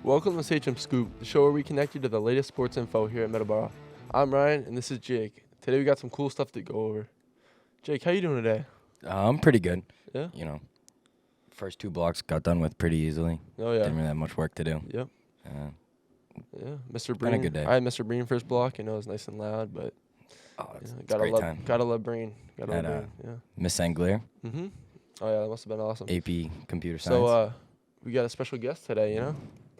Welcome to Sachem Scoop, the show where we connect you to the latest sports info here at Middleborough. I'm Ryan, and this is Jake. Today we got some cool stuff to go over. Jake, how you doing today? I'm pretty good. Yeah? You know, first two blocks got done with pretty easily. Oh, yeah. Didn't really have much work to do. Yep. Yeah, Mr. Been a Breen. good day. I had Mr. Breen first block. I know it was nice and loud, but It's a gotta great love, time. Gotta love Breen. Gotta Had, love Breen. Yeah. Miss Angler, Mm-hmm. Oh, yeah, that must have been awesome. AP Computer Science. So, we got a special guest today, you know?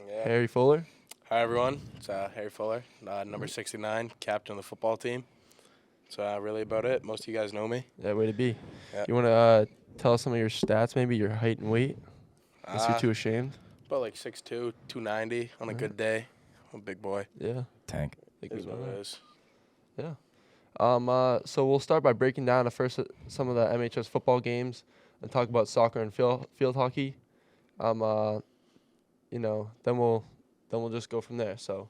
Yeah. Harry Fuller. Hi, everyone. It's Harry Fuller, number 69, captain of the football team. So really about it. Most of you guys know me. Yeah, way to be. Yeah. You want to tell us some of your stats, maybe your height and weight? Unless you're too ashamed. About like 6'2", 290 on a good day. I'm a big boy. Yeah. Tank. Think It we is know what that. it is. Yeah. So we'll start by breaking down some of the MHS football games and talk about soccer and field hockey. Then we'll just go from there. So,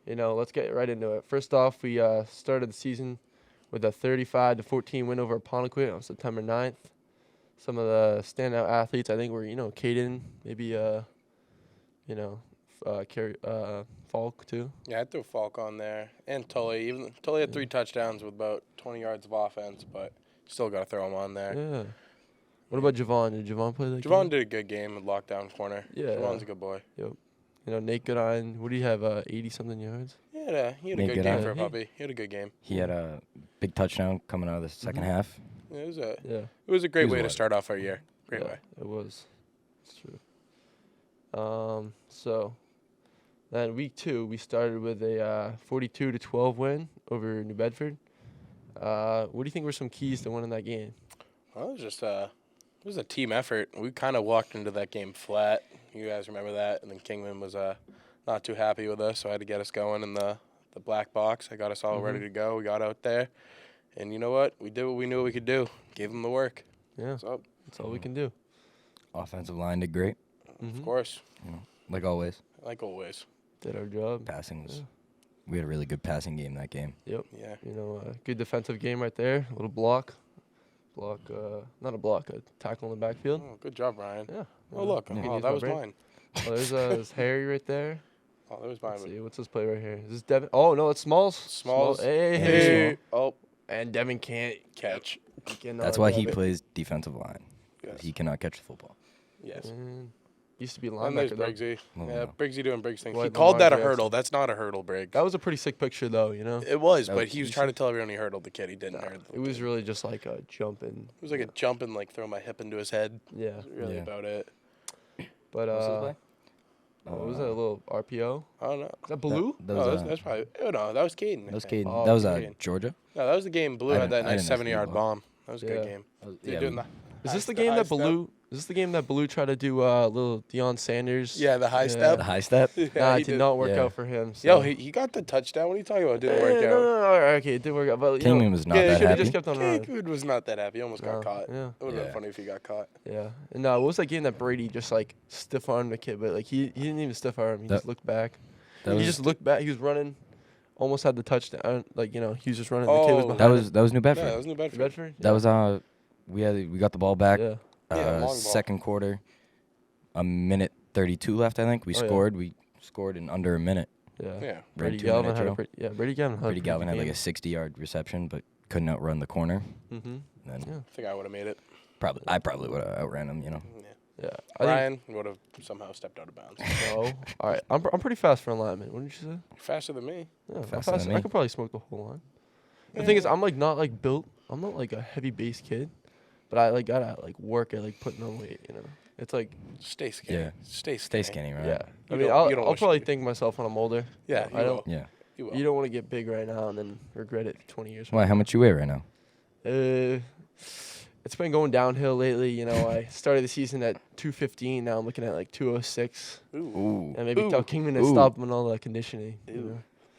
let's get right into it. First off, we started the season with a 35-14 win over Aponequid on September 9th. Some of the standout athletes, I think, were Caden, maybe Falk too. Yeah, I threw Falk on there. And Tully. Tully had 3 touchdowns with about 20 yards of offense, but still got to throw him on there. Yeah. What about Javon? Did Javon play that Javon game? did a good game with lockdown corner. Yeah. Javon's a good boy. Nate Goodine, what do you have, 80-something yards? Yeah, he had a Nate good Goodine. game for a puppy. He had a good game. He had a big touchdown coming out of the second half. Yeah, Yeah. it was a great He was way to what? start off our year. Great Yeah, way. it was. It's true. So then week 2, we started with a 42-12 win over New Bedford. What do you think were some keys to winning that game? Well, it was a team effort. We kind of walked into that game flat. You guys remember that? And then Kingman was not too happy with us, so I had to get us going in the black box. I got us all ready to go. We got out there. And you know what? We did what we knew we could do. Gave them the work. Yeah, So, that's all we can do. Offensive line did great, of course, like always. like always. Did our job. Passing was. Yeah. We had a really good passing game that game. Yep. Yeah. Good defensive game right there. A little block. Not a block, a tackle in the backfield. Oh, good job, Ryan. Yeah. Oh, look. Can Oh, use that my was brain. mine. Oh, there's Harry right there. Oh, that was Let's mine. see, what's this play right here? Is this Devin? Oh, no, it's Smalls. Smalls. Hey. Hey. Oh, And Devin can't catch. That's why he plays defensive line. Yes. He cannot catch the football. Yes. Used to be a And there's linebacker, though. Briggsy. Oh, Yeah, no. Briggsy doing Briggs things. Like He called that a Lamar hurdle. Jackson. That's not a hurdle, Briggs. That was a pretty sick picture, though, It was, That but was he was trying to tell everyone he hurdled the kid. He didn't hurdle the It was kid. really just like a jumping. It was like a jump and like throw my hip into his head. Yeah. That's really Yeah. about it. But, What's his play? what was that, a little RPO? I don't know. Is that Blue? That No, was, that's probably. Oh no, that was Caden. that was I think. Caden. Oh, that was Caden. Georgia. No, that was the game. Blue I had that didn't- I nice didn't know 70-yard Blue. bomb. That was a Yeah. good game. They're Yeah, doing the Is this the high game that step. Blue? Is this the game that Blue tried to do little Deion Sanders? Yeah, the high step. the high step. Yeah, Nah, he it did did. not work Yeah. out for him. So. Yo, he got the touchdown. What are you talking about? It didn't work no, out. no, all right, okay, it didn't work out. But Kingman was not Yeah, that should have happy. just kept on running. Kingwood was not that happy. He almost No, got caught. yeah. It would have Yeah. been funny if he got caught. Yeah. And what was that game that Brady just like stiff armed the kid, but like he didn't even stiff arm. He That- just looked back. That He was just looked back. He was running, almost had the touchdown. He was just running. The kid was Oh. behind. that was New Bedford. Yeah, that was New Bedford. Bedford. That was we got the ball back. Yeah. Yeah, long ball. Second quarter, a minute 32 left. I think we Oh, yeah. scored. We scored in under a minute. Yeah. Yeah. Brady 2 Galvin minute had a drill. Brady Galvin had Brady Galvin had like a 60-yard reception, but couldn't outrun the corner. Mm-hmm. Then Yeah. I think I would have made it. I probably would have outran him. Yeah. Ryan would have somehow stepped out of bounds. No. All right. I'm pretty fast for a lineman. What did you say? Faster than me. Yeah, I'm Faster fast. than I me. could probably smoke the whole line. The thing is, I'm like not like built. I'm not like a heavy base kid, but I like gotta like work at like putting on weight. It's like Stay skinny. Yeah. Stay Stay skinny, right? yeah. I You mean, don't- you don't I'll wish probably to be. think myself when I'm older. Yeah, I don't. Yeah. You will. You don't want to get big right now and then regret it 20 years. Why? How much you weigh right now? It's been going downhill lately. I started the season at 215. Now I'm looking at like 206. Ooh. And maybe Ooh. tell Kingman to Ooh. stop him all the conditioning. Ew.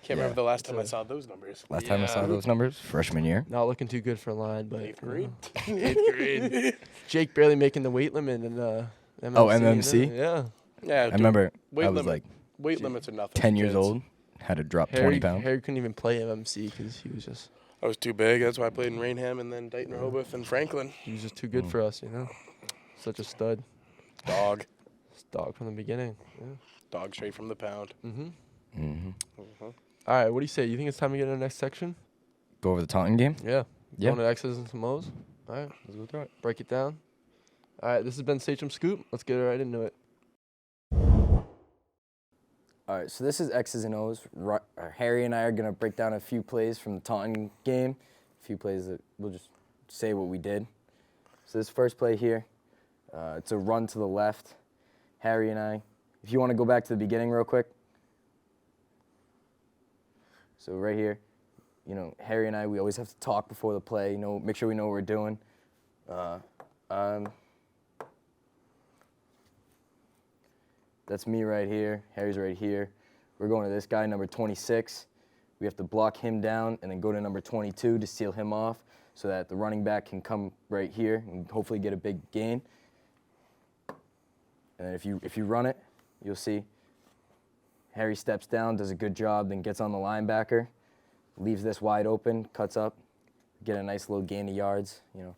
Can't Yeah. remember the last time I It's a- saw those numbers. Last time I saw those numbers, freshman year. Not looking too good for a line, but Eighth grade. Eighth grade. Jake barely making the weight limit in MMC. Oh, MMC? Yeah. Yeah, I remember weight I was limit. like Weight limits are nothing. 10 for years kids. old, had to drop 20 pounds. Harry couldn't even play MMC because he was just I was too big. That's why I played in Rainham and then Dayton Rehoboth and Franklin. too good for us. Such a stud. Dog. Dog from the beginning. Yeah. Dog straight from the pound. Mm-hmm. All right, what do you say? You think it's time to get into the next section? Go over the Taunton game? Yeah. Yeah. Going to X's and some O's? All right, Let's go through it. break it down. All right, this has been Sachem Scoop. Let's get right into it. All right, so this is X's and O's. Harry and I are going to break down a few plays from the Taunton game, a few plays that we'll just say what we did. So this first play here, it's a run to the left. Harry and I, if you want to go back to the beginning real quick. So right here, you know, Harry and I, we always have to talk before the play, you know, make sure we know what we're doing. That's me right here. Harry's right here. We're going to this guy, number 26. We have to block him down and then go to number 22 to seal him off so that the running back can come right here and hopefully get a big gain. And then if you run it, you'll see Harry steps down, does a good job, then gets on the linebacker, leaves this wide open, cuts up, get a nice little gain of yards. You know,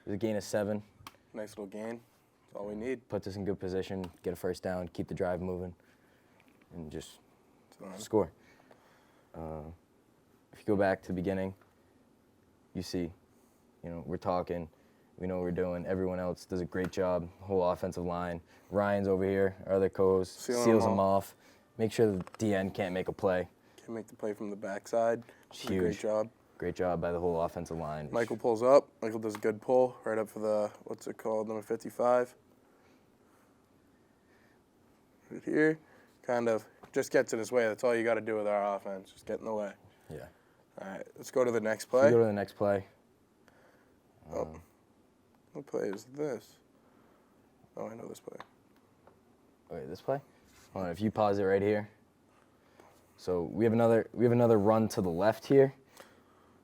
there's a gain of 7. Nice little gain. That's all we need. Puts us in good position, get a first down, keep the drive moving, and just score. If you go back to the beginning, you see, you know, we're talking, we know what we're doing. Everyone else does a great job, whole offensive line. Ryan's over here, our other co-host, seals them off. Make sure the DN can't make a play. Can't make the play from the backside. Huge. Great job. Great job by the whole offensive line. Michael pulls up. Michael does a good pull right up for the, what's it called, number 55. Right here. Kind of just gets in his way. That's all you got to do with our offense. Just get in the way. Yeah. All right, let's go to the next If play. you go to the next play. Oh. What play is this? Oh, I know this play. Wait, this play? Hold on, if you pause it right here. So we have another run to the left here.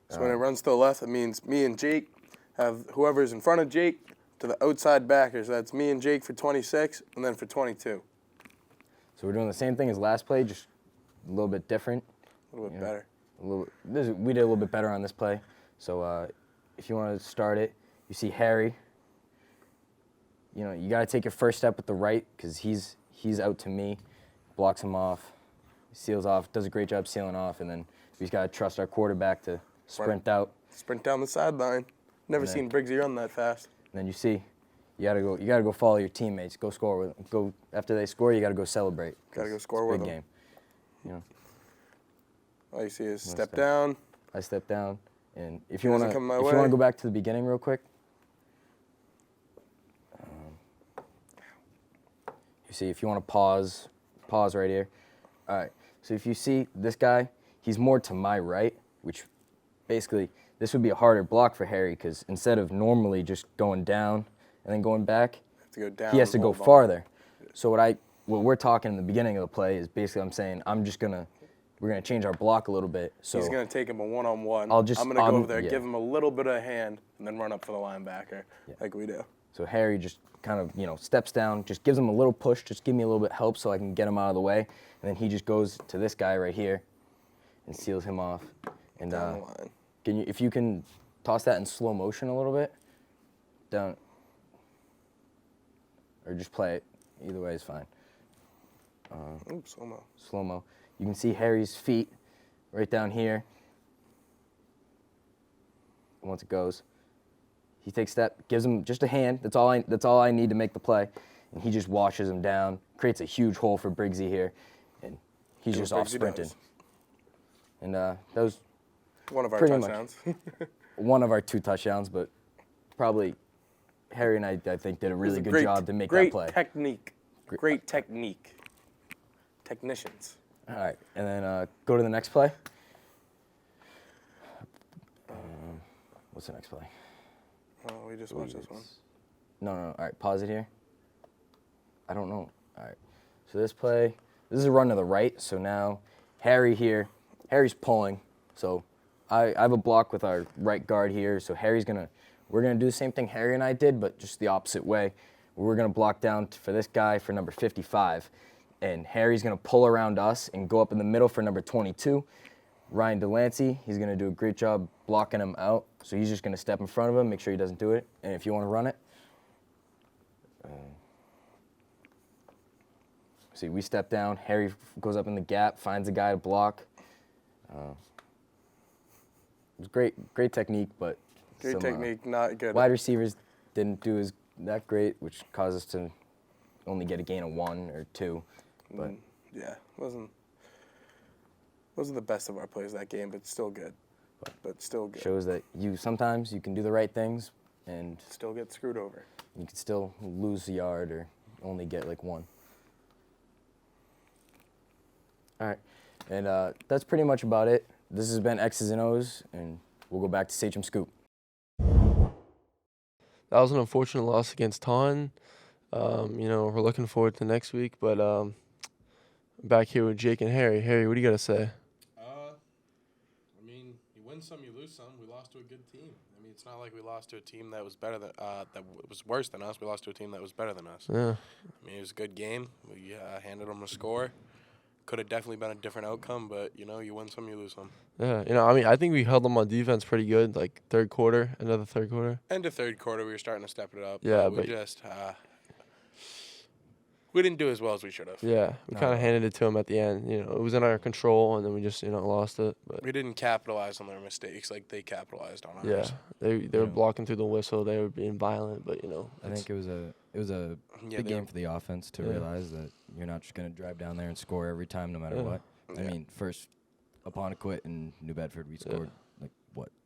So when it runs to the left, it means me and Jake have whoever's in front of Jake to the outside backers. That's me and Jake for 26, and then for 22. So we're doing the same thing as last play, just a little bit different. A little bit better. We did a little bit better on this play. So if you want to start it, you see Harry. You know, you got to take your first step with the right because he's out to me, blocks him off, seals off, does a great job sealing off, and then we just got to trust our quarterback to sprint out. Sprint down the sideline. Never seen Briggsy run that fast. And then you see, you gotta go follow your teammates, go score with them. Go after they score, you gotta go celebrate. Gotta go score with big them. game. You know, All you see is step down. I step down, and if you Doesn't wanna come my if way. you wanna go back to the beginning real quick. You see, if you wanna pause right here. All right. So if you see this guy, he's more to my right, which basically this would be a harder block for Harry because instead of normally just going down and then going back, Have to go down. he has to go hold on. farther. So what we're talking in the beginning of the play is basically I'm saying we're gonna change our block a little bit. So He's gonna take him a one-on-one. I'll just- I'm gonna go over there, yeah. give him a little bit of hand, and then run up for the linebacker, like we do. So Harry just kind of, you know, steps down, just gives him a little push, just give me a little bit of help so I can get him out of the way. And then he just goes to this guy right here and seals him off. And Down the line. if you can toss that in slow motion a little bit, down, or just play it. Either way is fine. Oops, slow-mo. Slow-mo. You can see Harry's feet right down here. Once it goes, he takes a step, gives him just a hand. That's all I need to make the play. And he just washes him down, creates a huge hole for Briggsy here, and he's Do just what off Briggsy sprinting. does. And that was One of our Pretty much. touchdowns. one of our 2 touchdowns, but probably Harry and I think, did a really good job to make that play. Great technique. Great technique. Technicians. All right, and then go to the next play. What's the next play? Oh, we just watched this one. No. All right, pause it here. I don't know. All right. So this is a run to the right. So now Harry's pulling. So I have a block with our right guard here. So we're gonna do the same thing Harry and I did, but just the opposite way. We're gonna block down for this guy for number 55, and Harry's gonna pull around us and go up in the middle for number 22. Ryan Delancey, he's gonna do a great job blocking him out. So he's just gonna step in front of him, make sure he doesn't do it. And if you wanna run it, See, we step down. Harry goes up in the gap, finds a guy to block. It was great technique, but Great some, technique, not good. wide receivers didn't do that great, which caused us to only get a gain of 1 or 2. But Yeah, wasn't the best of our plays that game, but still good. But still good. shows that sometimes you can do the right things and Still get screwed over. you can still lose a yard or only get like 1. All right, and that's pretty much about it. This has been X's and O's, and we'll go back to Sachem Scoop. That was an unfortunate loss against Taunton. We're looking forward to next week, but back here with Jake and Harry. Harry, what do you got to say? I mean, you win some, you lose some. We lost to a good team. I mean, it's not like we lost to a team that was better than that was worse than us. We lost to a team that was better than us. Yeah. I mean, it was a good game. We handed them a score. Could have definitely been a different outcome, but you win some, you lose some. Yeah, I think we held them on defense pretty good, like third quarter, another third quarter. End of third quarter, we were starting to step it up. Yeah, we but just we didn't do as well as we should have. yeah, we kind of handed it to them at the end. It was in our control, and then we just lost it. But We didn't capitalize on their mistakes like they capitalized on yeah, ours. they were blocking through the whistle. They were being violent, but I think it was a Yeah, big they- game for the offense to Yeah. realize that you're not just going to drive down there and score every time, no matter Yeah. what. I Yeah. mean, first, upon a quit in New Bedford, we scored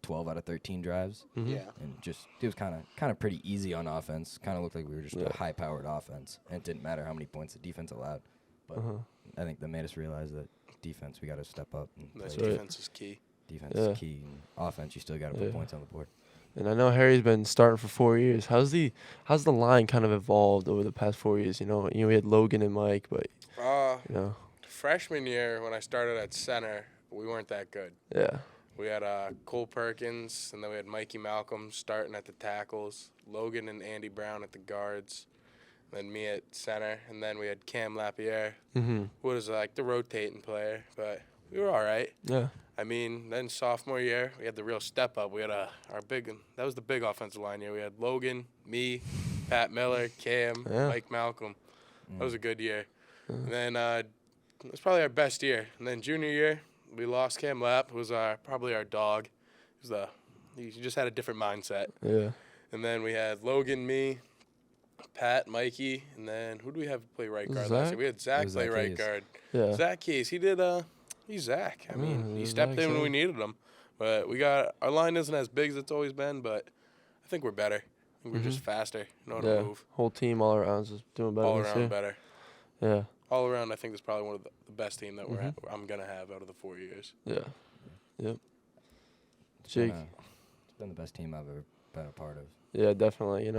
12 out of 13 drives, Mhm. Yeah. and it was kind of pretty easy on offense. Kind of looked like we were just Yeah. a high-powered offense, and it didn't matter how many points the defense allowed. But Uh-huh. I think that made us realize that defense, we got to step up. And That's play right. defense is key. defense Yeah. is key. And offense, you still got to put Yeah. points on the board. And I know Harry's been starting for 4 years. How's the line kind of evolved over the past 4 years? We had Logan and Mike, but Freshman year when I started at center, we weren't that good. yeah, We had Cole Perkins, and then we had Mikey Malcolm starting at the tackles, Logan and Andy Brown at the guards, and then me at center, and then we had Cam Lapierre, mhm, who was like the rotating player, but we were all right. yeah, I mean, then sophomore year, we had the real step up. We had that was the big offensive line year. We had Logan, me, Pat Miller, Cam, Yeah. Mike Malcolm. That was a good year. And then it was probably our best year. And then junior year, we lost Cam Lapp, who was probably our dog. He just had a different mindset. yeah. And then we had Logan, me, Pat, Mikey, and then who do we have play right Was it guard last Zach? year? We had Zach was play Zach right Hayes. guard. Yeah. Zach Keys, he's Zach. I mean, Yeah, he it stepped was in when we Zach. needed him. But our line isn't as big as it's always been, but I think we're better. I think we're just faster. Know how to Yeah. move. Whole team all around is doing better All this around year. better. Yeah. All around, I think it's probably one of the best team that I'm going to have out of the 4 years. Yeah. Yep. It's been, Jake. it's been the best team I've ever been a part of. Yeah, definitely.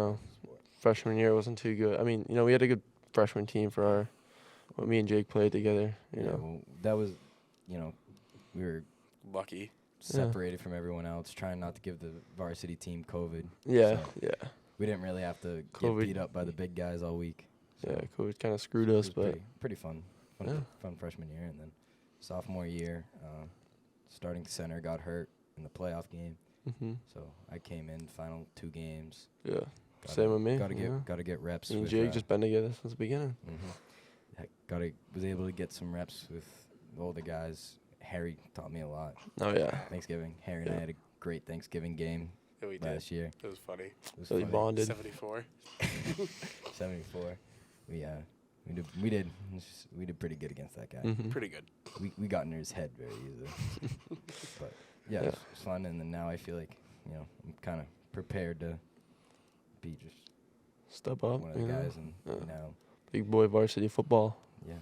Freshman year wasn't too good. I mean, we had a good freshman team for when me and Jake played together. Well, that was, we were Lucky. separated from everyone else, trying not to give the varsity team COVID. Yeah, So yeah, we didn't really have to COVID. get beat up by the big guys all week. So yeah. COVID kind of screwed it us, was but pretty fun. Yeah. Fun freshman year, and then sophomore year, starting center got hurt in the playoff game, so I came in final 2 games. yeah. Same with me. Got to yeah. get reps. Me and with, Jake just been together since the beginning. was able to get some reps with the older guys. Harry taught me a lot. Oh yeah. Thanksgiving. Harry and I Yeah. had a great Thanksgiving game Yeah, we did. last year. It was funny. It was Really funny. bonded. 74. 74. We did pretty good against that guy. Mhm. Pretty good. We got into his head very easily. But yeah, Yeah. it's fun, and then now I feel like I'm kind of prepared to be just Step up. one of the guys, and Yeah. now Big boy varsity football. yeah,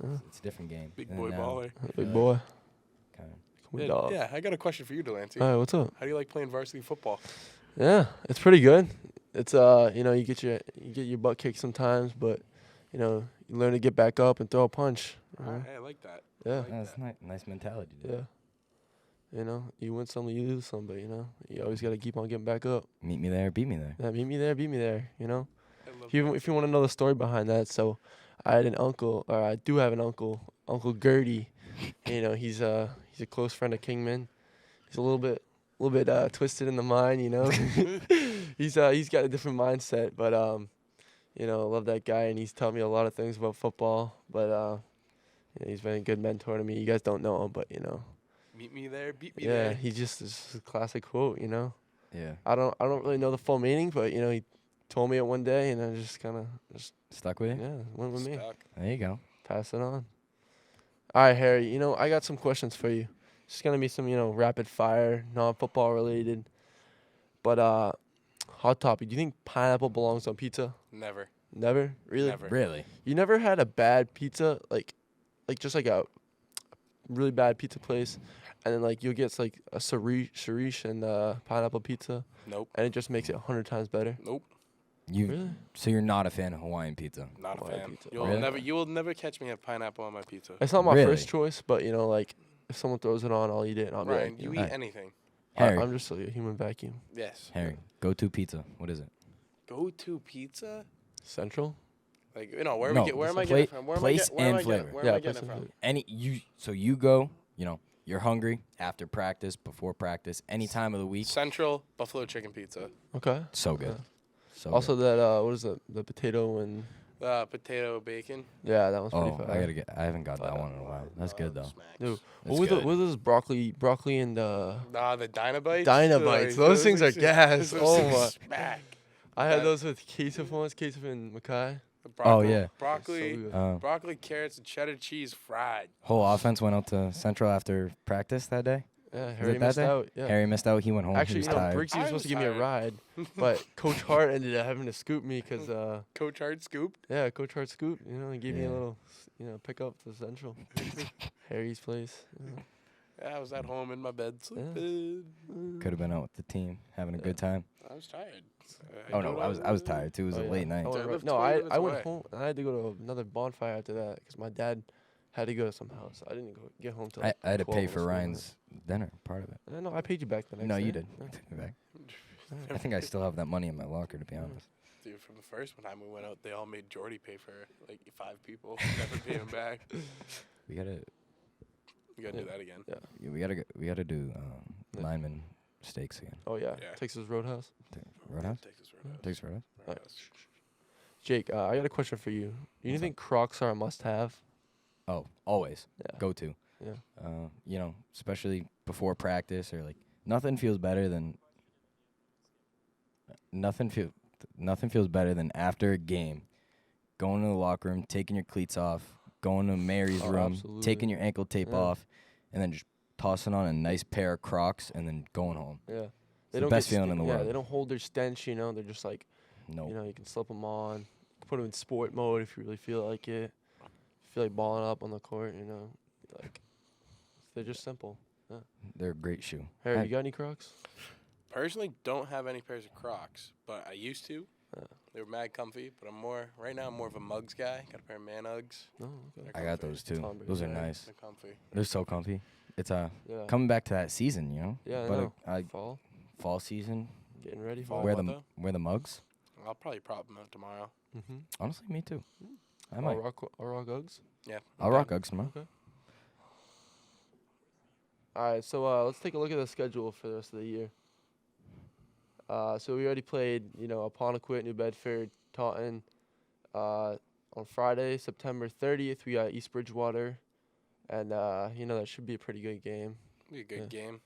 Yeah. it's a different game. Big And boy now baller. Big Yeah. boy. Kind of Come on, dog. Yeah, I got a question for you, Delancey. All right, what's up? How do you like playing varsity football? Yeah, it's pretty good. It's you get your butt kicked sometimes, but you learn to get back up and throw a punch. Hey, I like that. Yeah, like that's nice mentality. Dude. yeah. You win some, you lose some, but you always got to keep on getting back up. Meet me there, beat me there. Yeah, meet me there, beat me there. I love If you want to know the story behind that, so I had an uncle, or I do have an uncle, Uncle Gertie. He's a close friend of Kingman. He's a little bit twisted in the mind. He's got a different mindset, but You know, love that guy, and he's taught me a lot of things about football. But you know, he's been a good mentor to me. You guys don't know him, but you know. Meet me there, beat me Yeah, there. he just is a classic quote. You know. Yeah. I don't really know the full meaning, but you know, he told me it one day, and I just kind of Stuck with you? yeah went with me. Stuck. There you go. Pass it on. All right, Harry. You know, I got some questions for you. It's gonna be some, you know, rapid fire, non-football related. But hot topic. Do you think pineapple belongs on pizza? Never. Never. Really? Never. Really? You never had a bad pizza, like just like a really bad pizza place, and then like you'll get like a cerise and pineapple pizza, Nope. and it just makes it 100 times better. Nope. Really? So you're not a fan of Hawaiian pizza? Not a Hawaiian fan. pizza. Really? You will never catch me have pineapple on my pizza. It's not my Really? first choice, but you know, like if someone throws it on, I'll eat it. And I'll be Ryan, like, you know, eat anything. Harry. I'm just like a human vacuum. Yes. Harry, go-to pizza. What is it? Go to pizza? Central. Like, you know, where No, am I it's getting pla- it from? Where am I place get- where am and I getting- flavor. Where am I Yeah, getting it place and from? So you go, you know, you're hungry after practice, before practice, any time of the week. Central Buffalo chicken pizza. Okay. So good. Yeah. So Also, that what is it? The potato and Potato bacon. yeah, that one's good. pretty Oh, fire. I haven't got that one in a while. That's good though. Smacks. Dude, That's what was good. those broccoli and Nah, the Dynabites. Dynabites. Those things are gas. those Oh things my. Smack. I had That- those with Kasef once, Kasef and Mackay. The broccoli, yeah. Broccoli, So good. broccoli, carrots, and cheddar cheese fried. Whole offense went out to Central after practice that day. Yeah, Was Harry it that missed day? out. Yeah. Harry missed out. He went home. Actually, he was you know, tired. Briggsy was I supposed was to give me a tired. ride, but Coach Hart ended up having to scoop me because, Coach Hart scooped. yeah, Coach Hart scooped. You know, he gave me a Yeah. little, you know, pick up to Central, Harry's place. You know. Yeah, I was at home in my bed sleeping. Could have been out with the team, having a good time. I was tired. Oh no, I was tired too. It was Oh, a yeah. late night. I went I right- lived no, 20 I minutes went away. home and I had to go to another bonfire after that because my dad had to go to some house. I didn't get home till. I had to 12 pay or for something. Ryan's dinner, part of it. No, I paid you back the next No, day. you did. Yeah. Take it back. I think I still have that money in my locker, to be honest. Dude, from the first time we went out, they all made Jordy pay for like 5 people. Never pay him back. We gotta, We gotta do that again. Yeah. we gotta do Yeah. lineman steaks again. Oh yeah. Yeah. Texas Roadhouse. Roadhouse? Texas Roadhouse. Texas Roadhouse? Roadhouse. Jake, I got a question for you. Do you What's think Crocs are a must-have? Oh, always. Yeah. Go to. Yeah. You know, especially before practice or like nothing feels better than nothing feels better than after a game, going to the locker room, taking your cleats off, going to Mary's Oh, room, absolutely. taking your ankle tape Yeah. off, and then just tossing on a nice pair of Crocs and then going home. Yeah. It's the best feeling in the Yeah, world. they don't hold their stench. You know, they're just like, No. you know, you can slip them on, put them in sport mode if you really feel like it. Feel like balling up on the court. You know, like they're just simple. They're a great shoe. Harry, I- you got any Crocs? Personally, don't have any pairs of Crocs, but I used to. Yeah. They were mad comfy, but I'm more of a Mugs guy. Got a pair of Man Uggs. No. Okay. I got comfy. those too. Tom Brady. Those are Yeah, nice. They're comfy. They're so comfy. It's Yeah. coming back to that season, you know. Yeah, I but know. I Fall, fall season. getting ready Fall. for Wear what, the though? wear the mugs. I'll probably prop them out tomorrow. Mm-hmm. Honestly, me too. I I'll might. rock Uggs. Yeah. I'll rock Uggs tomorrow. Okay. All right, so let's take a look at the schedule for the rest of the year. So we already played, you know, Apponequet, New Bedford, Taunton. On Friday, September 30th, we got East Bridgewater, and you know that should be a pretty good game. Be a good game.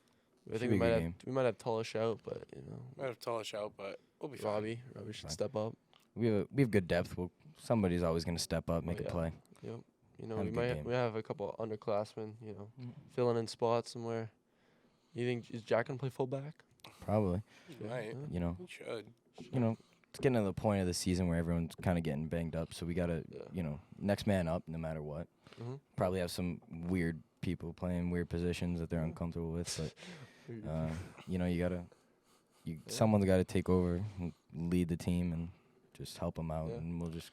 I Should think be we a might good have game. we might have Tullish out, but you know, Might have Tullish out, but we'll be fine. Robbie should Fine. step up. We have good depth. Somebody's always gonna step up, make yeah. a play. Yep. You know, Have a we good might game. we have a couple underclassmen, you know, filling in spots somewhere. You think is Jack gonna play fullback? Probably. You might. You know. You should. You know. It's getting to the point of the season where everyone's kind of getting banged up, so we gotta, Yeah. you know, next man up, no matter what. Mhm. Probably have some weird people playing weird positions that they're uncomfortable with, but you know, someone's got to take over, and lead the team, and just help them out, Yeah. and we'll just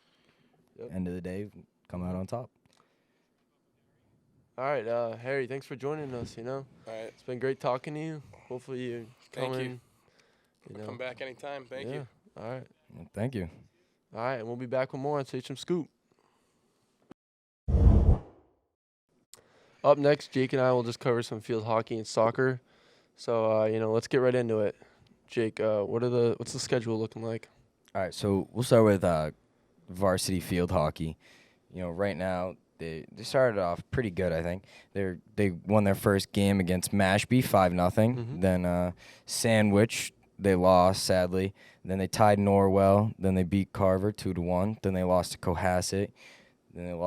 Yep. end of the day come out on top. All right, Harry, thanks for joining us. You know, All right. it's been great talking to you. Hopefully you Thank come you. in. You know. Come back anytime. Thank yeah. you. All right. Well, thank you. All right, and we'll be back with more on Sachem Scoop. Up next, Jake and I will just cover some field hockey and soccer. So, you know, let's get right into it. Jake, what's the schedule looking like? All right, so we'll start with varsity field hockey. You know, right now they started off pretty good. I think they won their first game against Mashpee 5-0. Mhm. Then Sandwich they lost sadly. Then they tied Norwell. Then they beat Carver 2-1. Then they lost to Cohasset. Then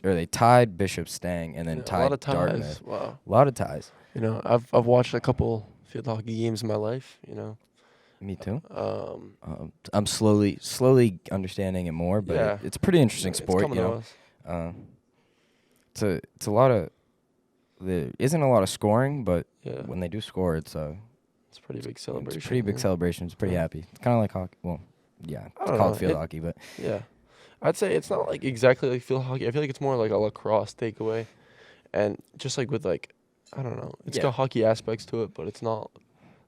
they tied Bishop Stang and then Yeah, a tied lot of ties. Dartmouth. Wow. A lot of ties. You know, I've watched a couple field hockey games in my life. You know. Me too. Um, I'm slowly understanding it more, but Yeah. it's a pretty interesting it's sport. coming You to know, us. it's a lot of there isn't a lot of scoring, but Yeah. when they do score, it's It's a pretty big celebration. It's a pretty big yeah. celebration. It's pretty Yeah. happy. It's kind of like hockey. Well, yeah, I it's don't called know. field It- hockey, but Yeah. I'd say it's not like exactly like field hockey. I feel like it's more like a lacrosse takeaway. And just like with like, I don't know. It's Yeah. got hockey aspects to it, but it's not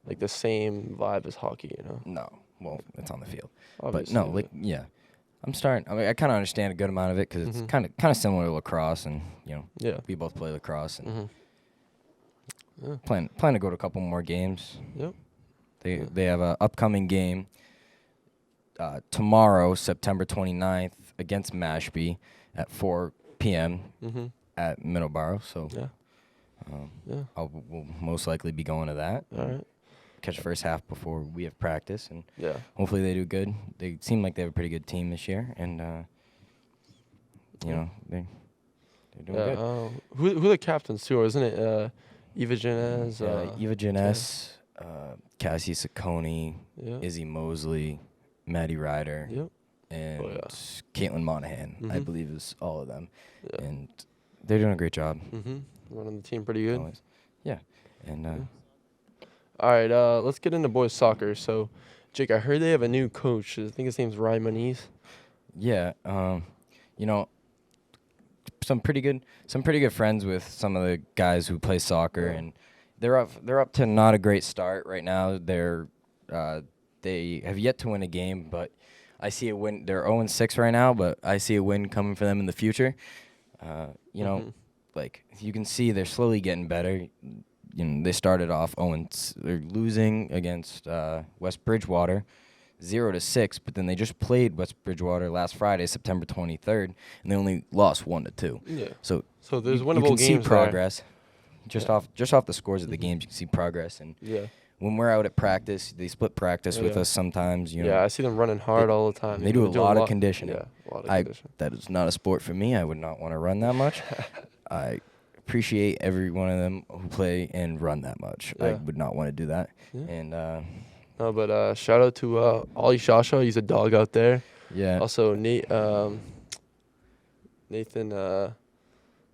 like the same vibe as hockey, you know? no. Well, it's on the field, Obviously, but no, like yeah. I'm starting. I mean, I kind of understand a good amount of it because it's Mhm. kind of similar to lacrosse, and you know, Yeah. we both play lacrosse, and Mhm. Yeah. plan to go to a couple more games. Yep. Yeah. They have a upcoming game tomorrow, September 29th, against Mashpee at 4 p.m. Mhm. at Middleborough. So Yeah. Yeah. we'll most likely be going to that. All right. Catch the first half before we have practice, and Yeah. hopefully they do good. They seem like they have a pretty good team this year, and you know they're doing Yeah. good. Who the captains too? Isn't it Eva Janez? Eva Janess, Cassie Saccone, Yeah. Izzy Mosley, Maddie Ryder, Yep. and yeah. Caitlin Monahan, I Mhm. believe is all of them. Yeah. And they're doing a great job. Mhm. Running the team pretty good. Always. Yeah. And Yeah. All right. Let's get into boys soccer. So, Jake, I heard they have a new coach. I think his name's Ryan Moniz. yeah, you know, some pretty good friends with some of the guys who play soccer, Yeah. and they're up to not a great start right now. They have yet to win a game, but I see a win. They're 0-6 right now, but I see a win coming for them in the future. You know, Mhm. like you can see they're slowly getting better. You know, they started off 0 they're losing against West Bridgewater 0-6, but then they just played West Bridgewater last Friday, September 23rd, and they only lost 1-2. Yeah. So So there's you winnable can games see there. progress. Just Yeah. off the scores of the Mhm. games, you can see progress. And Yeah. when we're out at practice, they split practice Oh, with yeah. us sometimes. You know, Yeah, I see them running hard all the time. they you do know, a doing lot of conditioning. Yeah, a lot of I- conditioning. that is not a sport for me. I would not want to run that much. I appreciate every one of them who play and run that much. I Yeah. would not want to do that. Yeah. And No, but shout out to Ollie Shasha. He's a dog out there. yeah, Also, Nathan.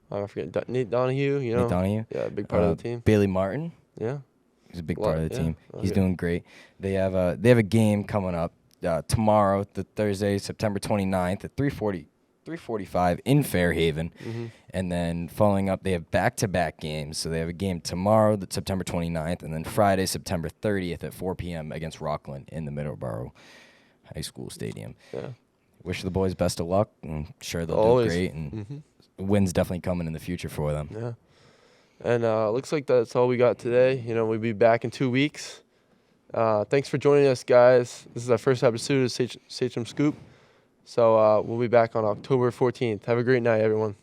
I forget Nate Donahue. You know. Nate Donahue, Yeah, big part of the team. Bailey Martin. Yeah. He's a big Lot- part of the yeah. team. Oh, He's yeah. doing great. They have a game coming up tomorrow, the Thursday, September 29th at 3:45 in Fairhaven. Mhm. And then following up, they have back-to-back games. So they have a game tomorrow, that's September 29th, and then Friday, September 30th at 4 p.m. against Rockland in the Middleborough High School Stadium. Yeah. Wish the boys best of luck. I'm sure they'll Always. do great, and Mhm. wins definitely coming in the future for them. Yeah. And looks like that's all we got today. You know, we'll be back in 2 weeks. Thanks for joining us, guys. This is our first episode of Sachem Scoop. So we'll be back on October 14th. Have a great night, everyone.